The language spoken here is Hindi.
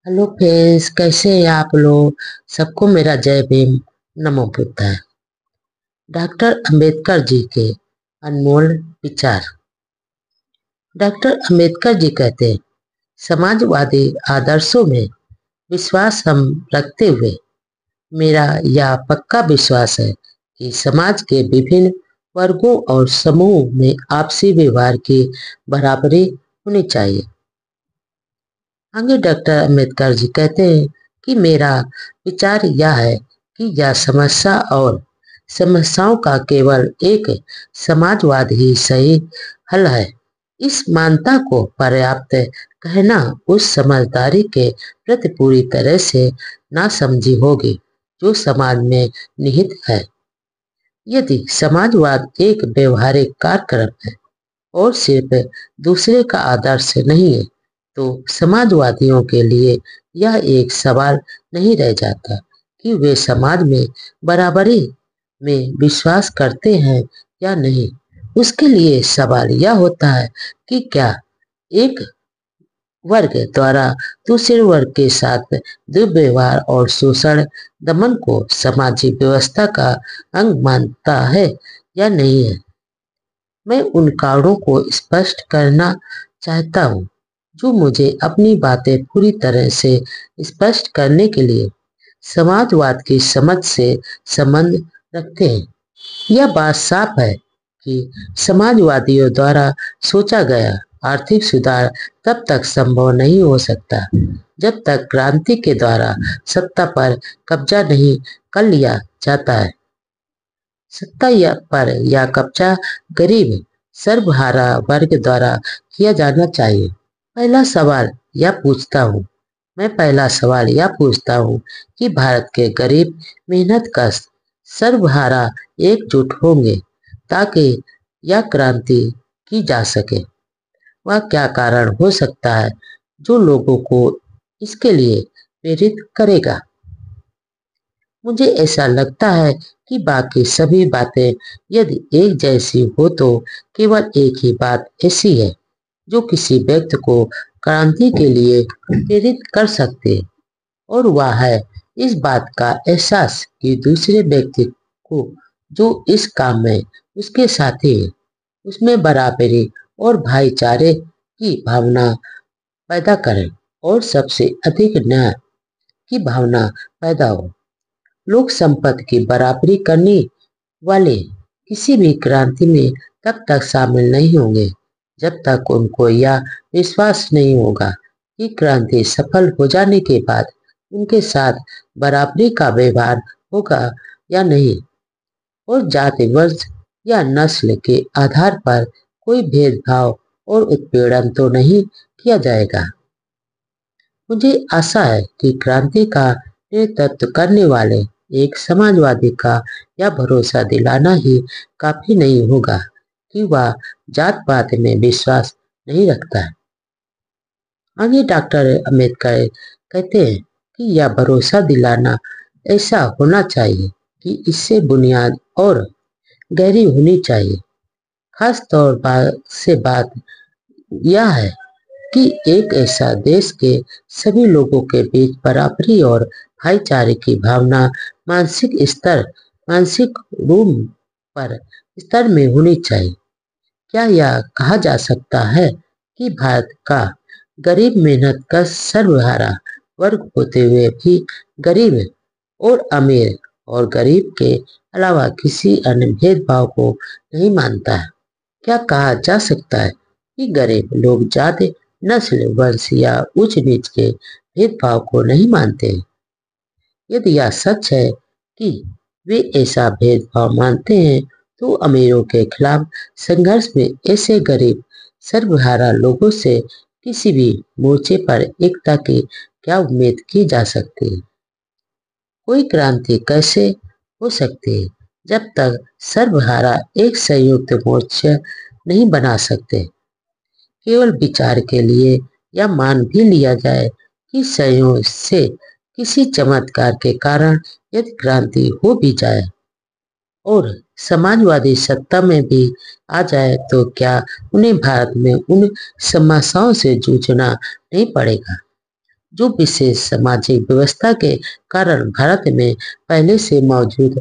हेलो फ्रेंड्स, कैसे हैं आप लोग। सबको मेरा जय भीम, नमो बुद्धाय। डॉक्टर अंबेडकर जी के अनमोल विचार। डॉक्टर अंबेडकर जी कहते हैं, समाजवादी आदर्शों में विश्वास हम रखते हुए मेरा यह पक्का विश्वास है कि समाज के विभिन्न वर्गों और समूहों में आपसी व्यवहार की बराबरी होनी चाहिए। आगे डॉक्टर अंबेडकर जी कहते हैं कि मेरा विचार यह है कि यह समस्या और समस्याओं का केवल एक समाजवाद ही सही हल है। इस मानता को पर्याप्त कहना उस समझदारी के प्रति पूरी तरह से नासमझी होगी जो समाज में निहित है। यदि समाजवाद एक व्यवहारिक कार्यक्रम है और सिर्फ दूसरे का आदर्श नहीं है, तो समाजवादियों के लिए यह एक सवाल नहीं रह जाता कि वे समाज में बराबरी में विश्वास करते हैं या नहीं। उसके लिए सवाल यह होता है कि क्या एक वर्ग द्वारा दूसरे वर्ग के साथ दुर्व्यवहार और शोषण दमन को सामाजिक व्यवस्था का अंग मानता है या नहीं है। मैं उन कारणों को स्पष्ट करना चाहता हूँ जो मुझे अपनी बातें पूरी तरह से स्पष्ट करने के लिए समाजवाद की समझ से संबंध रखते हैं। यह बात साफ है कि समाजवादियों द्वारा सोचा गया आर्थिक सुधार तब तक संभव नहीं हो सकता जब तक क्रांति के द्वारा सत्ता पर कब्जा नहीं कर लिया जाता है। सत्ता पर यह कब्जा गरीब सर्वहारा वर्ग द्वारा किया जाना चाहिए। पहला सवाल यह पूछता हूँ कि भारत के गरीब मेहनत कश सर्वहारा एकजुट होंगे ताकि यह क्रांति की जा सके। वह क्या कारण हो सकता है जो लोगों को इसके लिए प्रेरित करेगा। मुझे ऐसा लगता है कि बाकी सभी बातें यदि एक जैसी हो तो केवल एक ही बात ऐसी है जो किसी व्यक्ति को क्रांति के लिए प्रेरित कर सकते हैं, और वह है इस बात का एहसास कि दूसरे व्यक्ति को जो इस काम में उसके साथी है उसमें बराबरी और भाईचारे की भावना पैदा करें और सबसे अधिक न्याय की भावना पैदा हो। लोग संपत्ति की बराबरी करने वाले किसी भी क्रांति में तब तक शामिल नहीं होंगे जब तक उनको यह विश्वास नहीं होगा कि क्रांति सफल हो जाने के बाद उनके साथ बराबरी का व्यवहार होगा या नहीं, और जाति वर्ग या नस्ल के आधार पर कोई भेदभाव और उत्पीड़न तो नहीं किया जाएगा। मुझे आशा है कि क्रांति का नेतृत्व करने वाले एक समाजवादी का यह भरोसा दिलाना ही काफी नहीं होगा कि वह जात पात में विश्वास नहीं रखता है। आगे डॉक्टर अंबेडकर कहते हैं कि यह भरोसा दिलाना ऐसा होना चाहिए कि इससे बुनियाद और गहरी होनी चाहिए। खास तौर से बात यह है कि एक ऐसा देश के सभी लोगों के बीच बराबरी और भाईचारे की भावना मानसिक रूप पर स्तर में होनी चाहिए। क्या यह कहा जा सकता है कि भारत का गरीब मेहनत का सर्वहारा वर्ग होते हुए भी गरीब और अमीर और गरीब के अलावा किसी अन्य भेदभाव को नहीं मानता है? क्या कहा जा सकता है कि गरीब लोग जाति नस्ल वंश या उच्च नीच के भेदभाव को नहीं मानते हैं? यदि यह सच है कि वे ऐसा भेदभाव मानते हैं तो अमीरों के खिलाफ संघर्ष में ऐसे गरीब सर्वहारा लोगों से किसी भी मोर्चे पर एकता की क्या उम्मीद की जा सकती है? कोई क्रांति कैसे हो सकती है जब तक सर्वहारा एक संयुक्त मोर्चा नहीं बना सकते? केवल विचार के लिए यह मान भी लिया जाए कि संयोग से किसी चमत्कार के कारण यदि क्रांति हो भी जाए और समाजवादी सत्ता में भी आ जाए तो क्या उन्हें भारत में उन समस्याओं से जूझना नहीं पड़ेगा जो विशेष सामाजिक व्यवस्था के कारण भारत में पहले से मौजूद